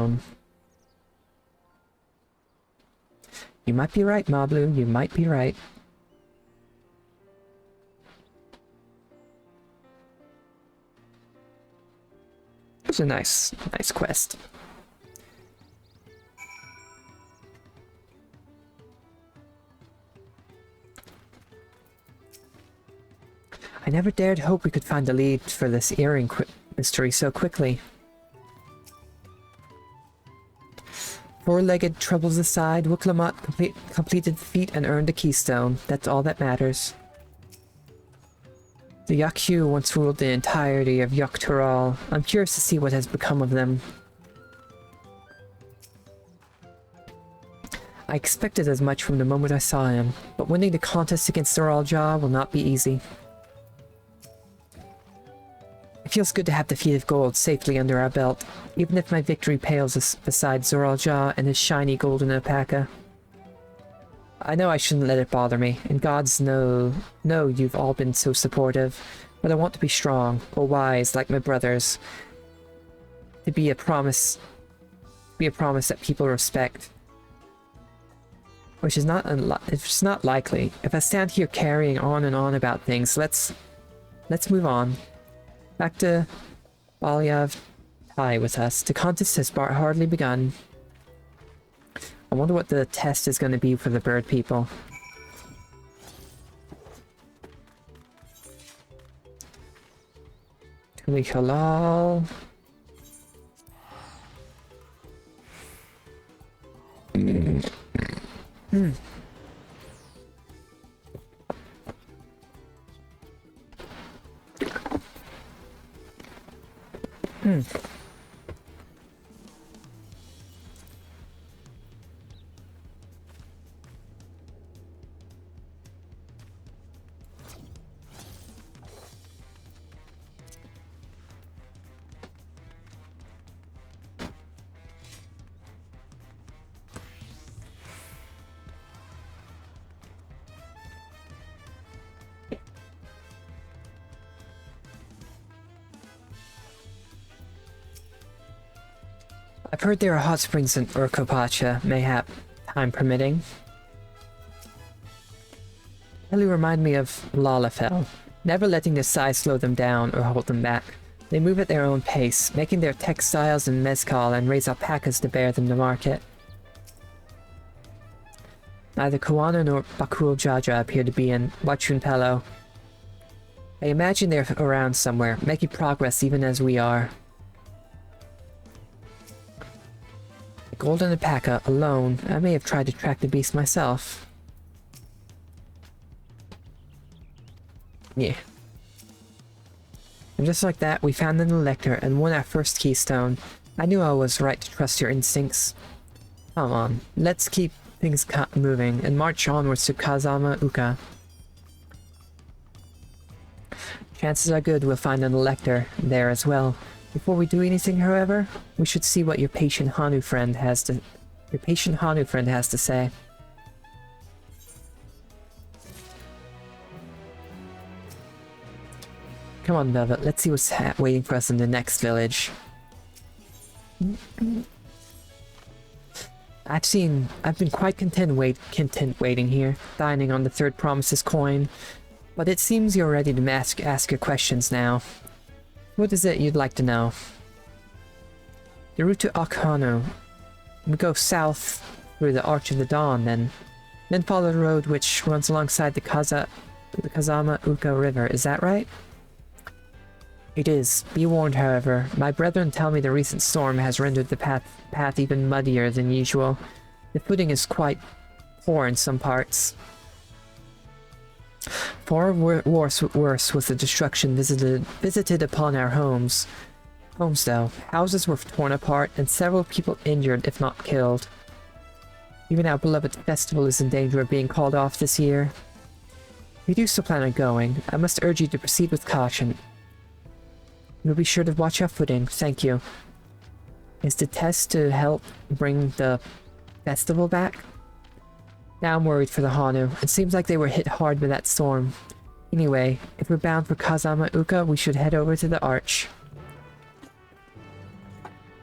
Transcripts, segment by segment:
alone. You might be right, Mablu. You might be right. It's a nice quest. I never dared hope we could find the lead for this earring mystery so quickly. Four-legged troubles aside, Wuklamot completed the feat and earned a keystone. That's all that matters. The Yakyu once ruled the entirety of Yoktural. I'm curious to see what has become of them. I expected as much from the moment I saw him, but winning the contest against Zoral Ja will not be easy. It feels good to have the feat of gold safely under our belt, even if my victory pales beside Zoral Ja and his shiny golden alpaca. I know I shouldn't let it bother me, and gods know you've all been so supportive, but I want to be strong, or wise like my brothers. To be a promise that people respect. Which is not likely. If I stand here carrying on and on about things, let's move on. Back to Balyav Tai with us. The contest has hardly begun. I wonder what the test is going to be for the bird people. Tuli Halal. I've heard there are hot springs in Urkopacha, mayhap time permitting. Really remind me of Lalafell, never letting their size slow them down or hold them back. They move at their own pace, making their textiles and mezcal and raise alpacas to bear them to market. Neither Kuana nor Bakul Jaja appear to be in Wachunpelo. I imagine they're around somewhere, making progress even as we are. Golden alpaca alone. I may have tried to track the beast myself. Yeah. And just like that, we found an elector and won our first keystone. I knew I was right to trust your instincts. Come on, let's keep things moving and march onwards to Kazama Uka. Chances are good we'll find an elector there as well. Before we do anything, however, we should see what your patient Hanu friend has to say. Come on, Velvet, let's see what's waiting for us in the next village. I've been quite content waiting here, dining on the third promise's coin, but it seems you're ready to ask your questions now. What is it you'd like to know? The route to Okhano. We go south through the Arch of the Dawn, then follow the road which runs alongside the Kazama Uka River. Is that right? It is. Be warned, however. My brethren tell me the recent storm has rendered the path even muddier than usual. The footing is quite poor in some parts. Far worse was the destruction visited upon our homes. Though. Houses were torn apart and several people injured, if not killed. Even our beloved festival is in danger of being called off this year. We do still plan on going. I must urge you to proceed with caution. You'll be sure to watch our footing. Thank you. Is the test to help bring the festival back? Now I'm worried for the Hanu. It seems like they were hit hard by that storm. Anyway, if we're bound for Kazama Uka, we should head over to the Arch.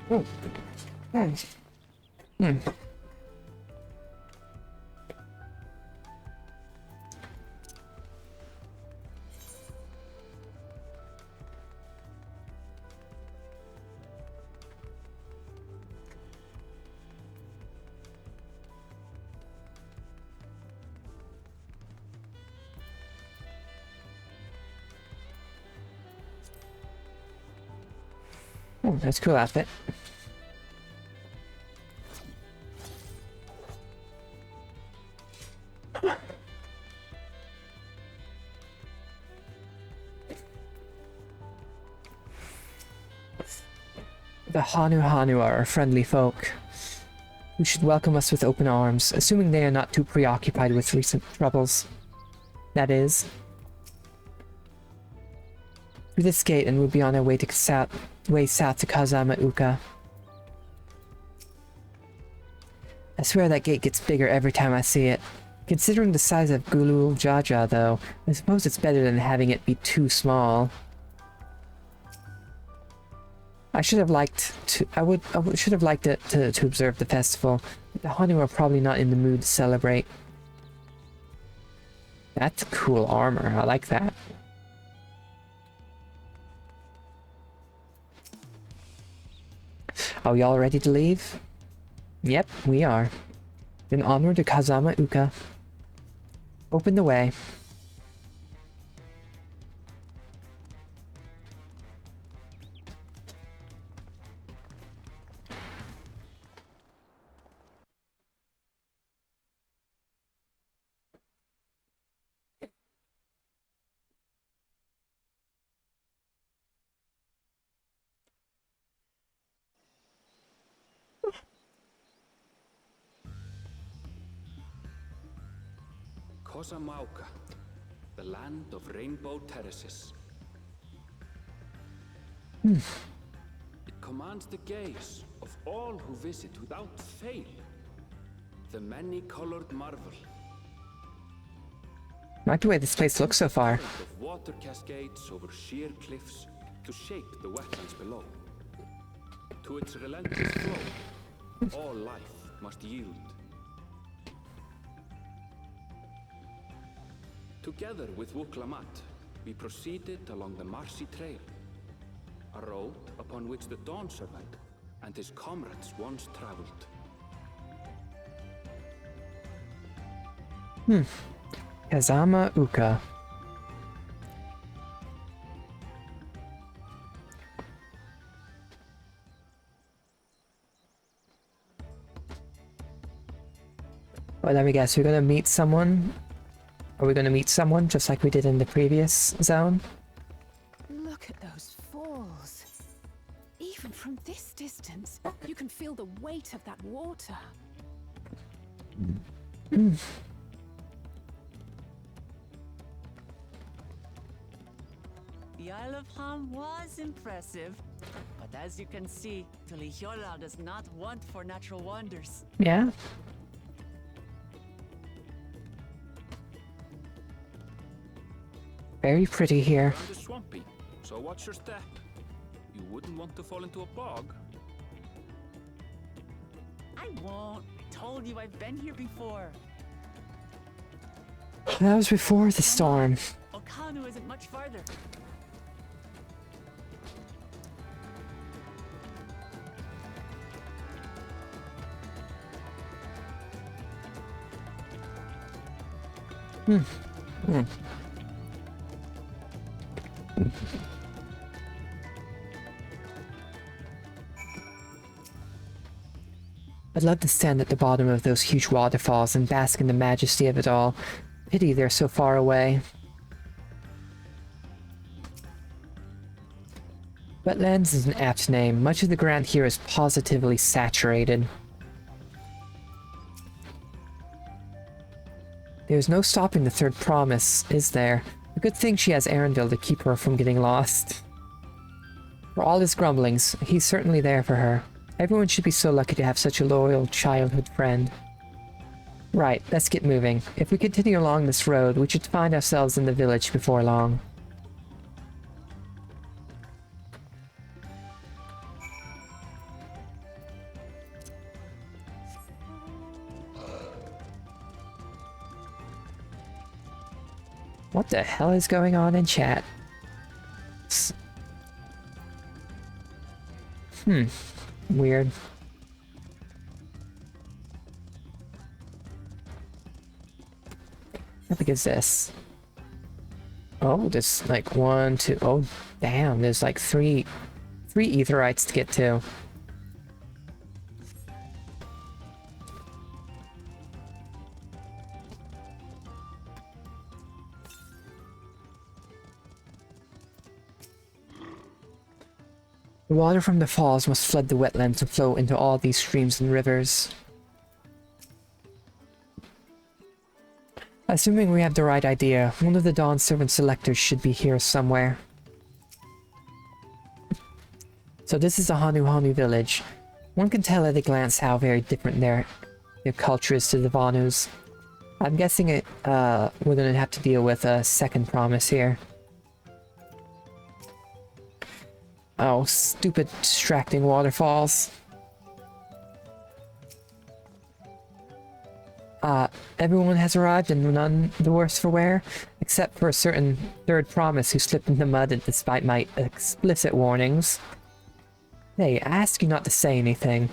Oh. Hmm. Oh, that's a cool outfit. The Hanu are our friendly folk, who should welcome us with open arms, assuming they are not too preoccupied with recent troubles. That is. Through this gate, and we'll be on our way south to Kazama Uka. I swear that gate gets bigger every time I see it. Considering the size of Gulul Jaja, though, I suppose it's better than having it be too small. I should have liked to. Should have liked it to observe the festival. The Hanu are probably not in the mood to celebrate. That's cool armor. I like that. Are we all ready to leave? Yep, we are. Then onward to Kazama Uka. Open the way. Kosamauka, the land of rainbow terraces. It commands the gaze of all who visit without fail. The many-colored marvel. I like the way this place looks so far. Of water cascades over sheer cliffs to shape the wetlands below. To its relentless flow, all life must yield. Together with Wuklamat, we proceeded along the Marcy Trail, a road upon which the Dawn Servant and his comrades once traveled. Kazama Uka. Well, let me guess, we're gonna meet someone? Are we gonna meet someone just like we did in the previous zone? Look at those falls. Even from this distance, you can feel the weight of that water. The Isle of Ham was impressive, but as you can see, Tolihola does not want for natural wonders. Yeah? Very pretty here. Ground is swampy, so watch your step. You wouldn't want to fall into a bog. I won't. I told you I've been here before. That was before the storm. Okanu isn't much farther. I'd love to stand at the bottom of those huge waterfalls and bask in the majesty of it all. Pity they're so far away. Wetlands is an apt name. Much of the ground here is positively saturated. There's no stopping the third promise, is there? A good thing she has Arendelle to keep her from getting lost. For all his grumblings, he's certainly there for her. Everyone should be so lucky to have such a loyal childhood friend. Right, let's get moving. If we continue along this road, we should find ourselves in the village before long. What the hell is going on in chat? Weird. How big is this? Oh, there's like 1, 2. Oh, damn. There's like three Aetherites to get to. The water from the falls must flood the wetlands and flow into all these streams and rivers. Assuming we have the right idea, one of the Dawn Servant selectors should be here somewhere. So this is a Hanu village. One can tell at a glance how very different their culture is to the Vanus. I'm guessing we're gonna have to deal with a second promise here. Oh, stupid distracting waterfalls. Everyone has arrived and none the worse for wear, except for a certain third promise who slipped in the mud despite my explicit warnings. Hey, I asked you not to say anything.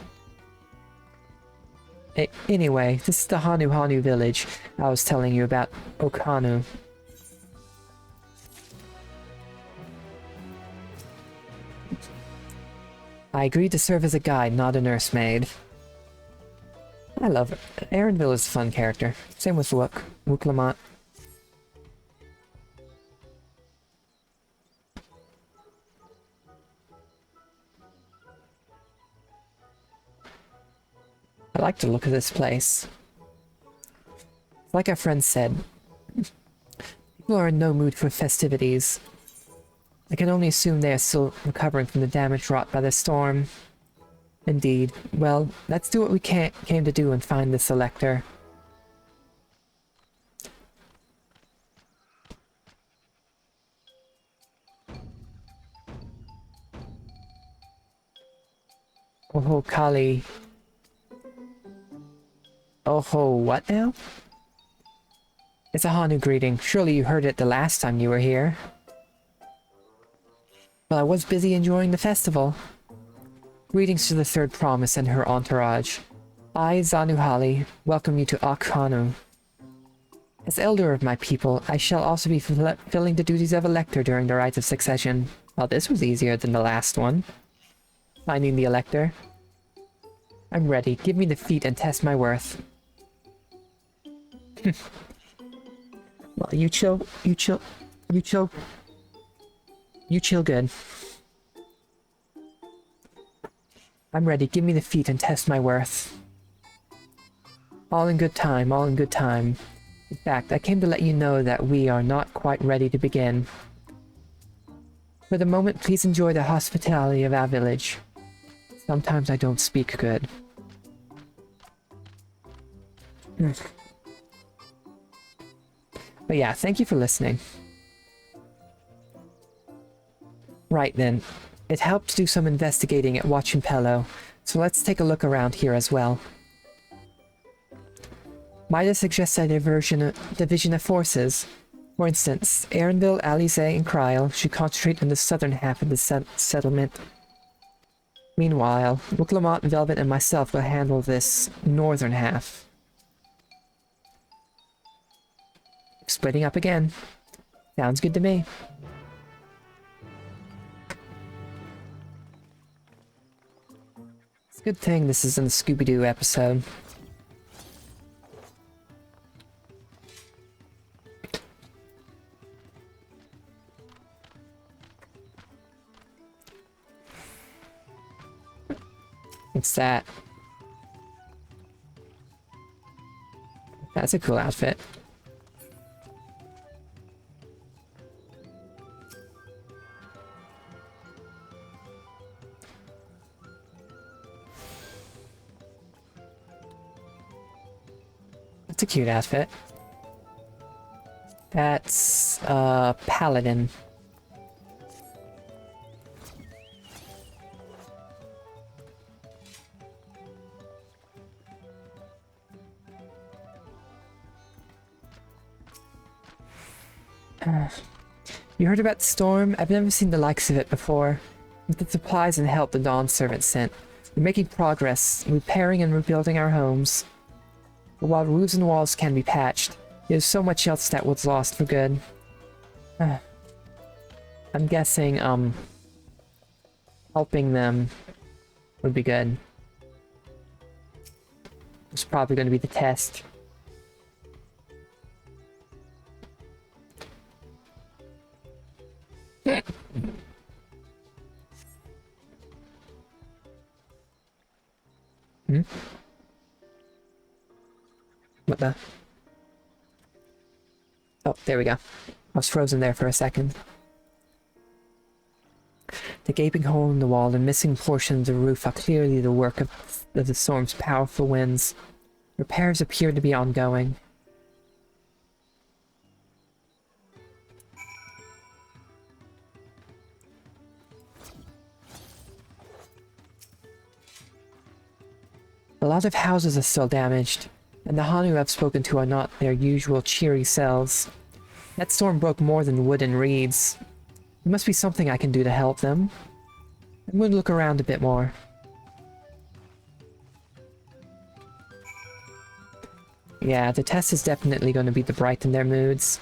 Anyway, this is the Hanu village I was telling you about, Okanu. I agreed to serve as a guide, not a nursemaid. I love it. Aaronville is a fun character. Same with Wook Lamont. I like the look of this place. Like our friend said, people are in no mood for festivities. I can only assume they are still recovering from the damage wrought by the storm. Indeed. Well, let's do what we came to do and find the selector. Oh, Kali. Oh, what now? It's a Hanu greeting. Surely you heard it the last time you were here. Well, I was busy enjoying the festival. Greetings to the third promise and her entourage. I, Zanuhali, welcome you to Okhanu. As elder of my people, I shall also be fulfilling the duties of elector during the rites of succession. Well, this was easier than the last one. Finding the elector. I'm ready. Give me the feat and test my worth. Well, you chill good. I'm ready. Give me the feat and test my worth. All in good time, all in good time. In fact, I came to let you know that we are not quite ready to begin. For the moment, please enjoy the hospitality of our village. Sometimes I don't speak good. But yeah, thank you for listening. Right then. It helped to do some investigating at Wachimpello, so let's take a look around here as well. Might I suggest a division of forces? For instance, Aaronville, Alize, and Kryl should concentrate on the southern half of the settlement. Meanwhile, Wooklamont, Velvet, and myself will handle this northern half. Splitting up again. Sounds good to me. It's a good thing this isn't a Scooby-Doo episode. What's that? That's a cool outfit. That's a cute outfit. That's paladin. You heard about the storm? I've never seen the likes of it before. With the supplies and help the Dawn servant sent, we're making progress, repairing and rebuilding our homes. But while roofs and walls can be patched, there's so much else that was lost for good. I'm guessing, helping them would be good. It's probably going to be the test. What the? Oh, there we go. I was frozen there for a second. The gaping hole in the wall and missing portions of the roof are clearly the work of the storm's powerful winds. Repairs appear to be ongoing. A lot of houses are still damaged, and the Hanu I've spoken to are not their usual cheery selves. That storm broke more than wood and reeds. There must be something I can do to help them. I'm going to look around a bit more. Yeah, the test is definitely going to be to brighten their moods.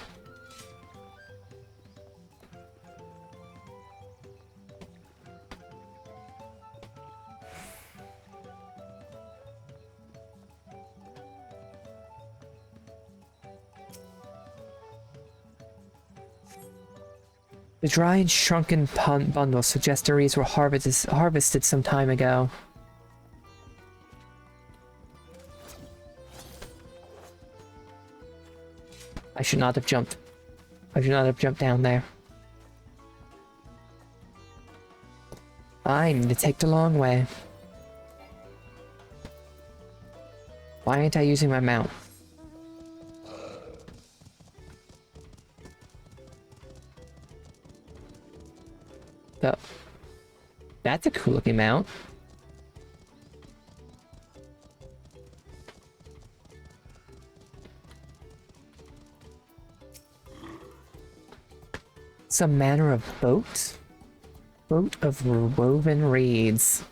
The dry and shrunken bundles suggest the reeds were harvested some time ago. I should not have jumped. I should not have jumped down there. I need to take the long way. Why ain't I using my mount? So, that's a cool looking mount. Some manner of boat? Boat of woven reeds.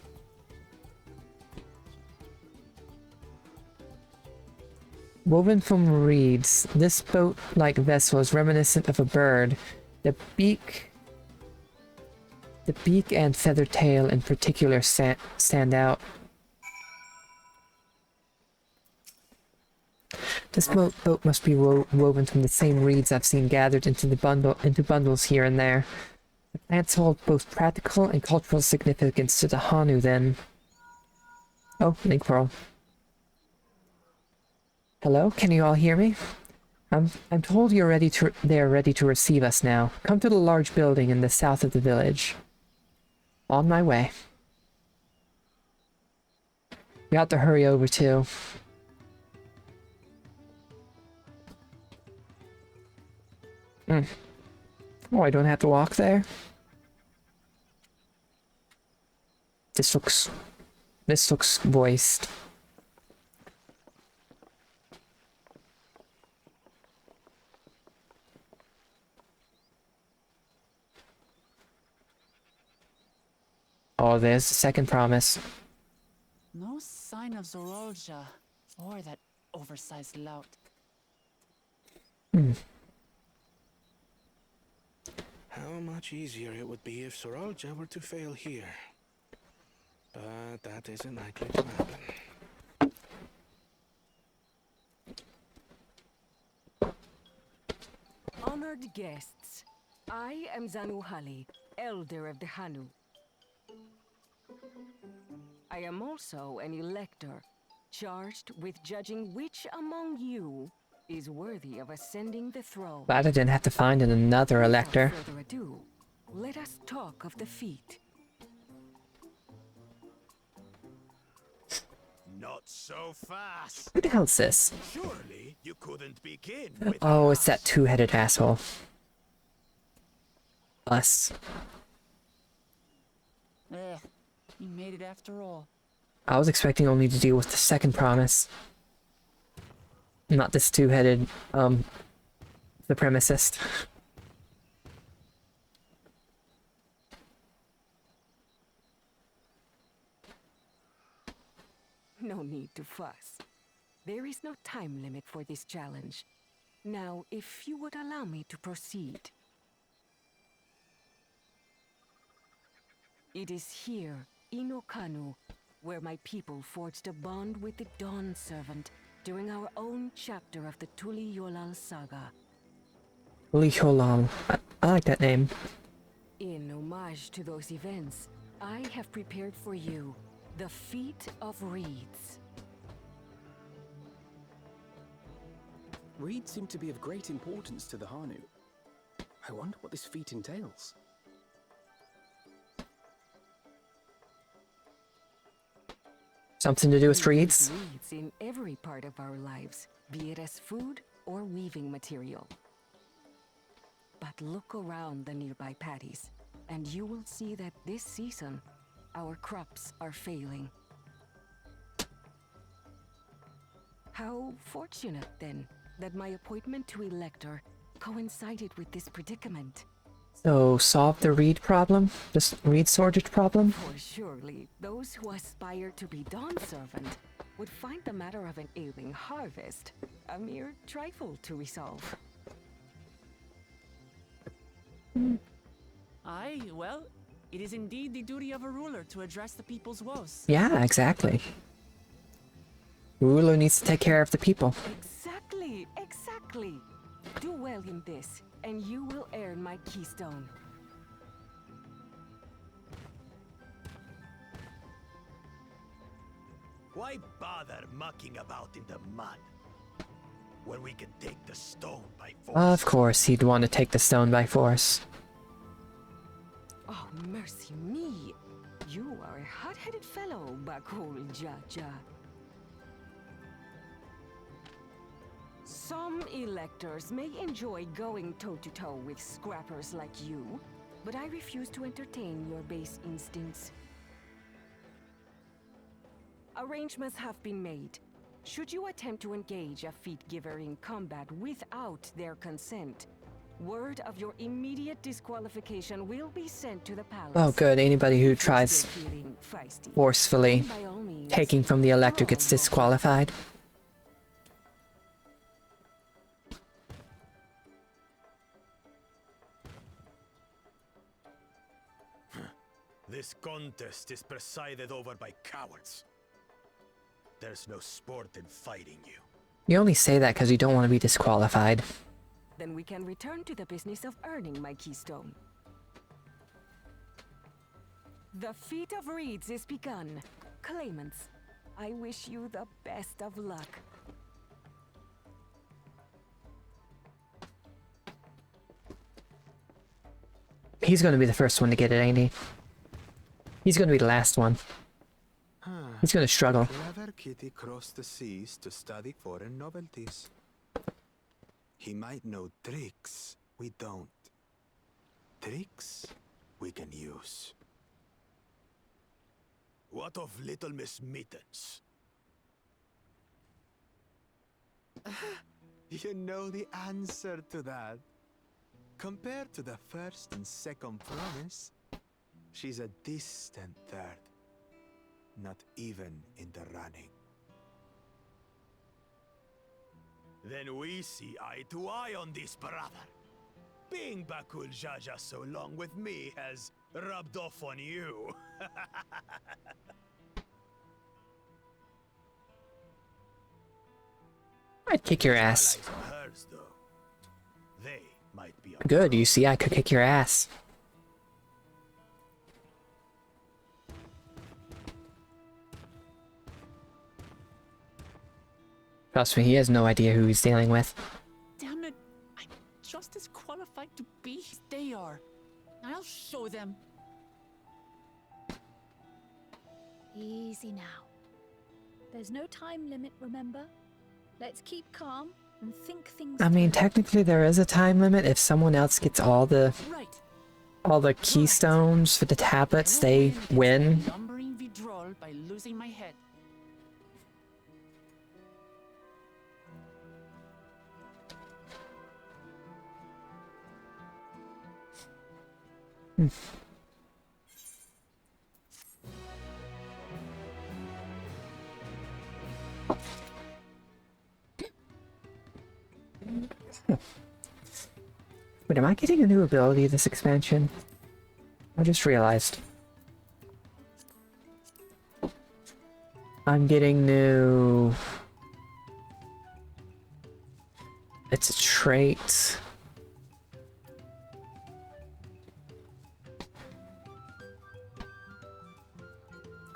Woven from reeds, this boat-like vessel is reminiscent of a bird. The beak and feathered tail in particular stand out. This boat must be woven from the same reeds I've seen gathered into bundles here and there. The plants hold both practical and cultural significance to the Hanu then. Oh, link pearl. Hello, can you all hear me? I'm told they're ready to receive us now. Come to the large building in the south of the village. On my way. We have to hurry over too. Oh, I don't have to walk there? This looks voiced. Oh, there's the second promise. No sign of Zorolja or that oversized lout. How much easier it would be if Zorolja were to fail here. But that isn't likely to happen. Honored guests, I am Zanuhali, Elder of the Hanu. I am also an elector, charged with judging which among you is worthy of ascending the throne. Glad I didn't have to find another elector. Without further ado, let us talk of the feat. Not so fast. Who the hell's this? Surely you couldn't begin with Oh, it's that two-headed asshole. Us. You made it after all. I was expecting only to deal with the second promise. Not this two-headed, supremacist. No need to fuss. There is no time limit for this challenge. Now, if you would allow me to proceed. It is here, in Okanu, where my people forged a bond with the Dawn Servant during our own chapter of the Tuli Yolal saga. Liholal. I like that name. In homage to those events, I have prepared for you the Feat of Reeds. Reeds seem to be of great importance to the Hanu. I wonder what this feat entails. Something to do with reeds? Reeds in every part of our lives, be it as food or weaving material. But look around the nearby paddies, and you will see that this season, our crops are failing. How fortunate, then, that my appointment to Elector coincided with this predicament. So, solve the reed problem? This reed shortage problem? For surely, those who aspire to be Dawn Servant would find the matter of an ailing harvest a mere trifle to resolve. Aye, well, it is indeed the duty of a ruler to address the people's woes. Yeah, exactly. Ruler needs to take care of the people. Exactly, exactly. Do well in this, and you will earn my keystone. Why bother mucking about in the mud when we can take the stone by force? Of course, he'd want to take the stone by force. Oh, mercy me. You are a hot-headed fellow, Bakul Jaja. Some electors may enjoy going toe-to-toe with scrappers like you, but I refuse to entertain your base instincts. Arrangements have been made. Should you attempt to engage a feat giver in combat without their consent, word of your immediate disqualification will be sent to the palace. Oh good, anybody who If you're tries still feeling feisty, forcefully by all means, taking from the elector draw gets your disqualified. This contest is presided over by cowards. There's no sport in fighting you. You only say that because you don't want to be disqualified. Then we can return to the business of earning my keystone. The Feat of Reeds is begun. Claimants, I wish you the best of luck. He's going to be the first one to get it, ain't he? He's going to be the last one. He's going to struggle. Clever kitty crossed the seas to study foreign novelties. He might know tricks we don't. Tricks we can use. What of Little Miss Mittens? You know the answer to that. Compared to the first and second promise, she's a distant third. Not even in the running. Then we see eye to eye on this, brother. Being Bakul Jaja so long with me has rubbed off on you. I'd kick your ass. Allies of hers, though. They might be Good, you see, I could kick your ass. Trust me, he has no idea who he's dealing with. Damn it, I'm just as qualified to be as they are. I'll show them. Easy now. There's no time limit, remember? Let's keep calm and think things I mean, through. technically there is a time limit. If someone else gets all the keystones for the tablets, they win. Lumbering withdrawal by losing my head. Wait, am I getting a new ability this expansion? I just realized. I'm getting new... It's a trait.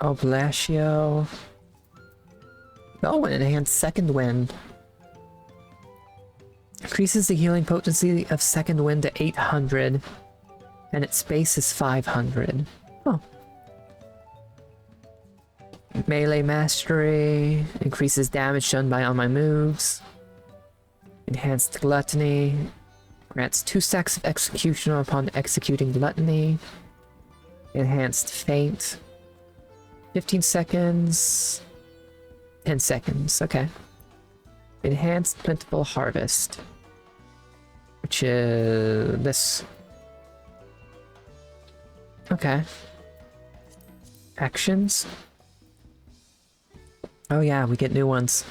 Oblatio. Oh, an enhanced second wind. Increases the healing potency of second wind to 800. And its base is 500. Oh. Melee mastery. Increases damage done by all my moves. Enhanced gluttony. Grants 2 stacks of executioner upon executing gluttony. Enhanced feint. 15 seconds. 10 seconds, okay. Enhanced plentiful harvest. Which is this. Okay. Actions. Oh yeah, we get new ones.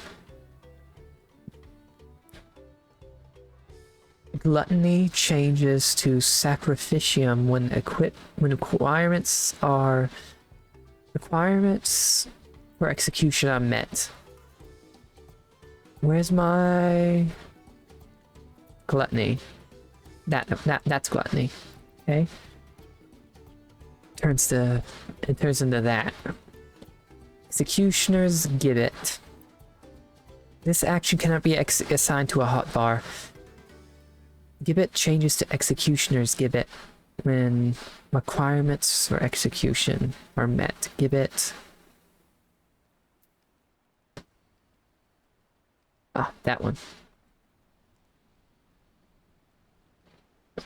Gluttony changes to sacrificium when requirements for execution are met. Where's my gluttony? That's gluttony. Okay. It turns into that. Executioner's Gibbet. This action cannot be assigned to a hotbar. Gibbet changes to Executioner's Gibbet when requirements for execution are met. Gibbet. Ah, that one.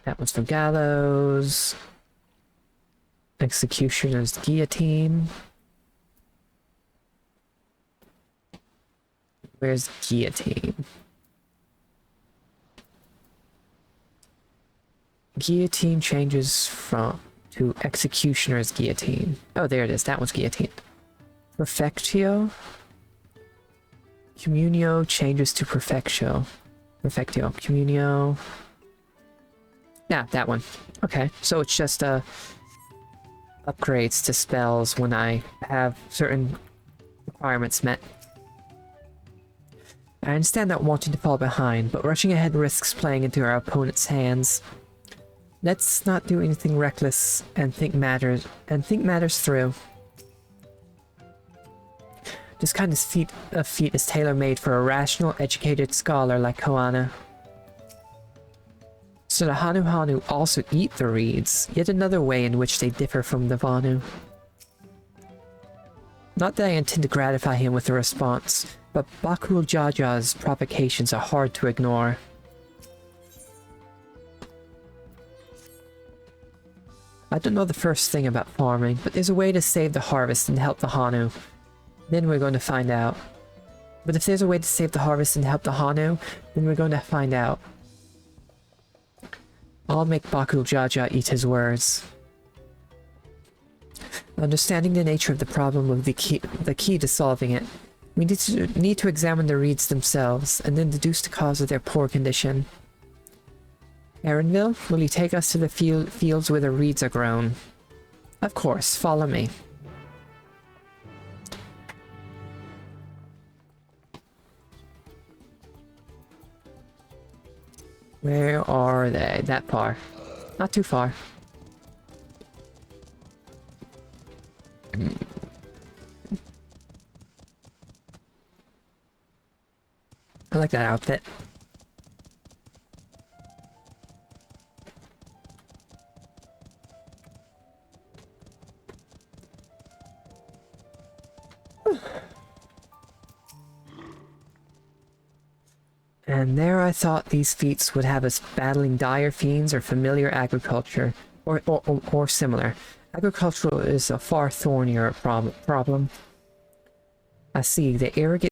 That one's for Gallows. Executioner's Guillotine. Where's Guillotine? Guillotine changes to Executioner's Guillotine. Oh, there it is. That one's Guillotine. Perfectio. Communio changes to Perfectio. Perfectio. Communio. Yeah, that one. Okay, so it's just upgrades to spells when I have certain requirements met. I understand not wanting to fall behind, but rushing ahead risks playing into our opponent's hands. Let's not do anything reckless and think matters through. This kind of feat is tailor-made for a rational, educated scholar like Koana. So the Hanu also eat the reeds, yet another way in which they differ from the Vanu. Not that I intend to gratify him with a response, but Bakul Jaja's provocations are hard to ignore. I don't know the first thing about farming, but there's a way to save the harvest and help the Hanu. Then we're going to find out. But if there's a way to save the harvest and help the Hanu, then we're going to find out. I'll make Bakul Jaja eat his words. Understanding the nature of the problem will be the key to solving it. We need to examine the reeds themselves, and then deduce the cause of their poor condition. Erinville, will you take us to the fields where the reeds are grown? Of course, follow me. Where are they? That far. Not too far. I like that outfit. And there I thought these feats would have us battling dire fiends or familiar agriculture, or similar. Agricultural is a far thornier problem. I see, the arrogant